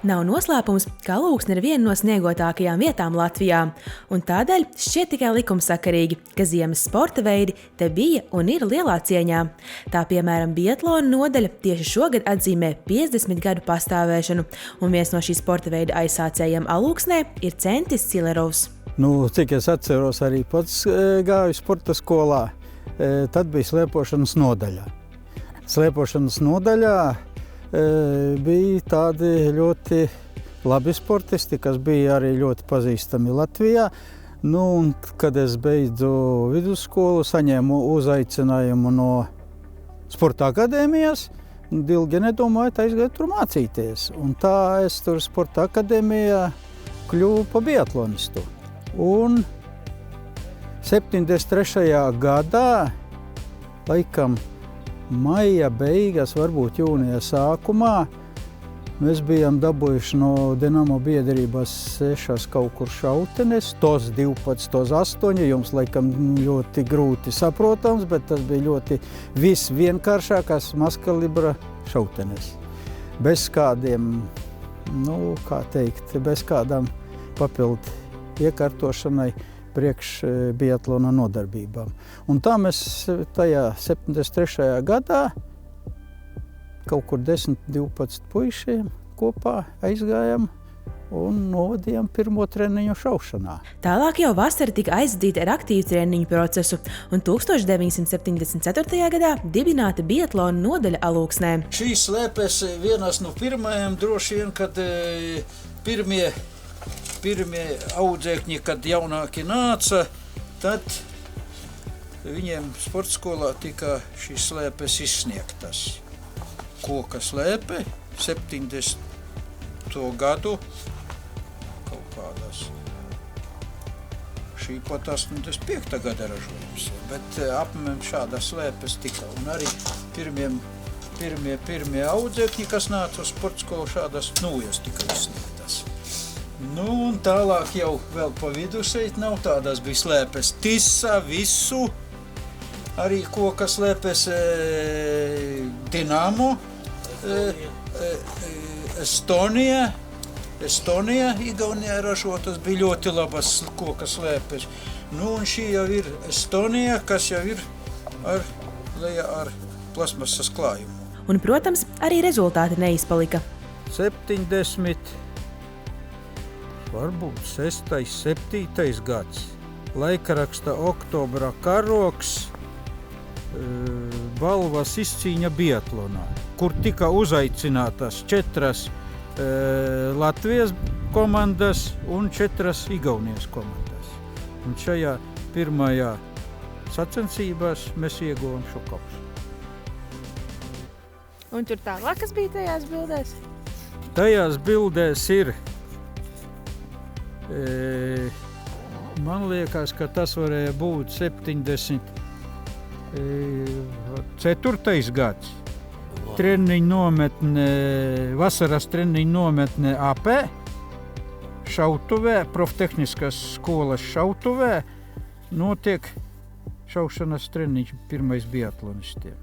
Nav noslēpums, ka Alūksne ir viena no sniegotākajām vietām Latvijā, un tādēļ šķiet tikai likumsakarīgi, ka ziemas sporta veidi te bija un ir lielā cieņā. Tā piemēram biatlona nodaļa tieši šogad atzīmē 50 gadu pastāvēšanu, un viens no šī sporta veida aizsācējiem Alūksnē ir Centis Cilerovs. Cik es atceros, arī pats gāju sporta skolā, tad bija slēpošanas nodaļā. Slēpošanas nodaļā bija tādi ļoti labi sportisti, kas bija arī ļoti pazīstami Latvijā. Un, kad es beidzu vidusskolu, saņēmu uzaicinājumu no sporta akadēmijas, ilgi nedomāju, aizgāju tur mācīties. Un tā es tur sporta akadēmijā kļuvu pa biatlonistu. Un 73. gadā, laikam, maija beigas, varbūt jūnija sākumā, mēs bijām dabūjuši no Dinamo biedrības 6 kaut kur šautenes, tos 12, tos 8, jums laikam ļoti grūti saprotams, bet tas bija ļoti visvienkāršākās mazkalibra šautenes. Bez kādiem, bez kādām papildu iekārtošanai priekš biatlona nodarbībām. Un tā mēs tajā 73. gadā kaut kur 10-12 puišiem kopā aizgājām un novadījām pirmo treniņu šaušanā. Tālāk jau vasara tika aizvadīta ar aktīvu treniņu procesu, un 1974. gadā dibināta biatlona nodaļa Alūksnē. Šīs slēpes vienas no pirmajām droši vien, kad pirmie audzēkņi, kad jaunāki nāca, tad viņiem sporta skolā tika šīs slēpes izsniegtas. Koka slēpe 70. gadu kaut kādās. Šī pat 85. gada ražojums, bet apmēram šādas slēpes tika. Un arī pirmie audzēkņi, kas nāca uz sporta skolu, šādas nūjas tika izsniegtas. Un tālāk jau vēl pa vidu šeit nav, tādās bija slēpes Tisa, Visu, arī koka slēpes Dinamo, Estonija, Igaunijā ražotas bija ļoti labas koka slēpes. Un šī jau ir Estonija, kas jau ir ar plasmasas klājumu. Un, protams, arī rezultāti neizpalika. 70. Varbūt 6. 7. gads. Laikraksta Oktobra karoks, balvas izcīņa biatlonā, kur tika uzaicinātas 4 Latvijas komandas un 4 Igaunijas komandas. Un šajā pirmajā sacensībās mēs ieguvām šo kausu. Un tur tālāk, kas bija tajās bildēs? Tajās bildēs ir man liekas, ka tas varēja būt 74. gads. Vasaras treniņu nometne AP, šautuvē, Proftehniskas skolas šautuvē, notiek šaušanas treniņš pirmais biatlonistiem.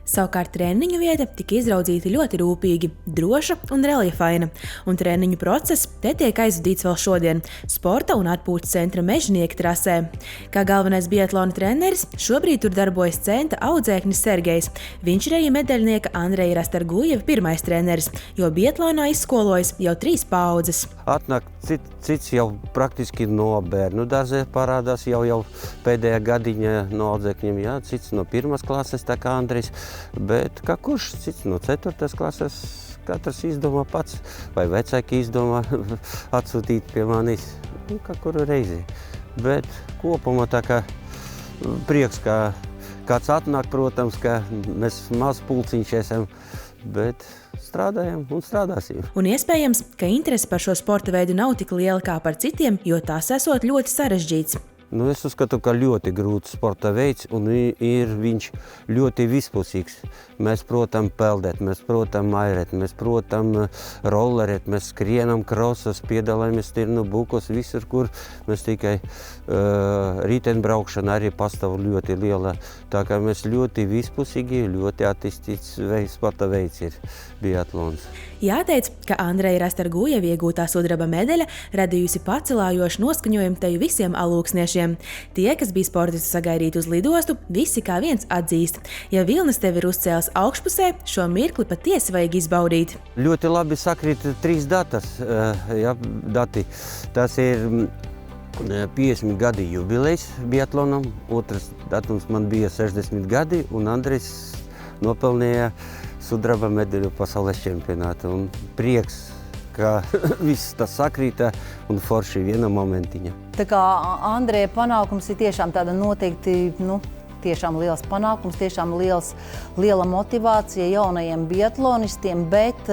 Savukārt treniņu vieta tika izraudzīta ļoti rūpīgi, droša un reljefaina, un treniņu process te tiek aizvadīts vēl šodien sporta un atpūtas centra Mežnieki trasē. Kā galvenais biatlona treneris šobrīd tur darbojas Centa audzēknis Sergejs. Viņš ir arī medaļnieka Andreja Rastargujeva pirmais treneris, jo biatlonā izskolojas jau 3 paaudzes. Atnāk cits jau praktiski no bērnu dārzē parādās jau pēdējā gadiņa no audzēkņiem, cits no 1. klases, tā kā Andrejs. Bet kā kurš cits no 4. klases, katrs izdomā pats, vai vecāki izdomā atsūtīt pie manis, kā kuru reizi. Bet kopumā tā kā prieks, ka kāds atnāk, protams, ka mēs maz pulciņš esam, bet strādājam un strādāsim. Un iespējams, ka interese par šo sporta veidu nav tik liela kā par citiem, jo tās esot ļoti sarežģīts. Es uzskatu, ka ļoti grūts sporta veids un ir viņš ļoti vispusīgs. Mēs protam peldēt, mēs protam mairēt, mēs protam rollerēt, mēs skrienam krosas, piedalāmies tirnu bukos, visur, kur mēs tikai riteņbraukšana arī pastāv ļoti liela. Tā kā mēs ļoti vispusīgi, ļoti attīstīts sporta veids ir biatlons. Jāteic, ka Andreja Rastargujeva iegūtā sudraba medaļa radījusi pacelājošu noskaņojumu teju visiem alūksniešiem. Tie, kas bija sportistu sagaidīti uz lidostu, visi kā viens atzīst. Ja vilnis tev ir uzcēlis augšpusē, šo mirkli patiesi vajag izbaudīt. Ļoti labi sakrīt 3 dati. Tas ir 50 gadi jubilejs biatlonam, otrs datums man bija 60 gadi, un Andrejs nopelnīja sudraba medaļu pasaules čempionātu. Un prieks, ka viss tas sakrīta un forši viena momentiņa. Tā kā Andreja panākums ir tiešām tāda noteikti, tiešām liels panākums, tiešām liela motivācija jaunajiem biatlonistiem, bet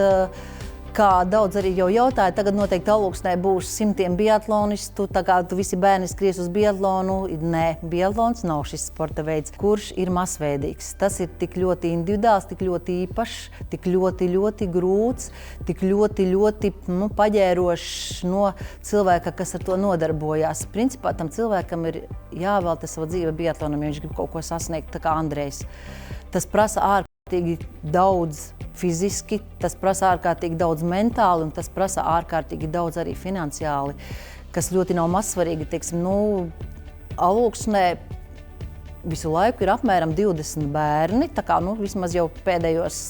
kā daudz arī jau jautāja, tagad noteikti Alūksnē būs 100 biatlonistu, tā kā visi bērni skries uz biatlonu. Nē, biatlons nav šis sporta veids, kurš ir masveidīgs. Tas ir tik ļoti individuāls, tik ļoti īpašs, tik ļoti grūts, tik ļoti paģērošs no cilvēka, kas ar to nodarbojās. Principā tam cilvēkam ir jāvelta savu dzīvi biatlonam, ja viņš grib kaut ko sasniegt, tā kā Andrejs. Tas prasa ārkārtīgi daudz fiziski, tas prasa ārkārtīgi daudz mentāli un tas prasa ārkārtīgi daudz arī finansiāli, kas ļoti nav mazsvarīgi. Alūksnē visu laiku ir apmēram 20 bērni, tā kā vismaz jau pēdējos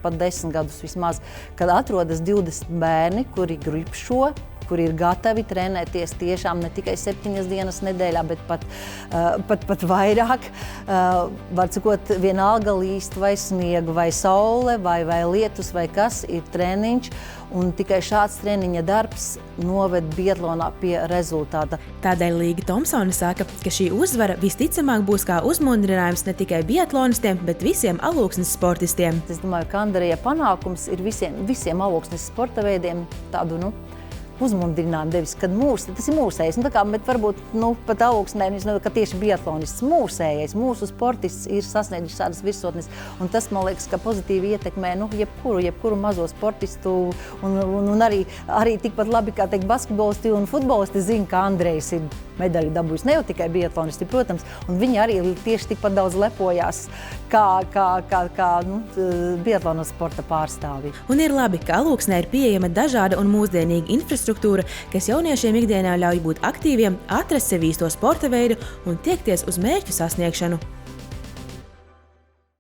pat 10 gadus vismaz, kad atrodas 20 bērni, kuri grib šo, kuri ir gatavi trenēties tiešām ne tikai 7 dienas nedēļā, bet pat vairāk. Var sakot, vienalga līst vai sniega, vai saule, vai lietus, vai kas ir treniņš. Un tikai šāds treniņa darbs noved biatlonā pie rezultāta. Tādēļ Līga Tomsone saka, ka šī uzvara visticamāk būs kā uzmundrinājums ne tikai biatlonistiem, bet visiem Alūksnes sportistiem. Es domāju, ka Andreja panākums ir visiem Alūksnes sporta veidiem tādu, uzmundrinājumu devis, kad tas ir mūsējais. Bet varbūt pat Alūksnē, ka tieši biatlonists mūsējais, mūsu sportists ir sasniedzis šādas virsotnes. Un tas, man liekas, ka pozitīvi ietekmē jebkuru mazo sportistu. Un arī tikpat labi, kā teikt, basketbolisti un futbolisti zina, ka Andrejs ir medaļu dabūjis. Ne jau tikai biatlonisti, protams, un viņi arī tieši tikpat daudz lepojās kā biatlona sporta pārstāvji. Un ir labi, ka Alūksnē ir pieejama dažāda un mūsdienīga infrastruktūra, kas jauniešiem ikdienā ļauj būt aktīviem, atrast sev īsto sporta veidu un tiekties uz mērķu sasniegšanu.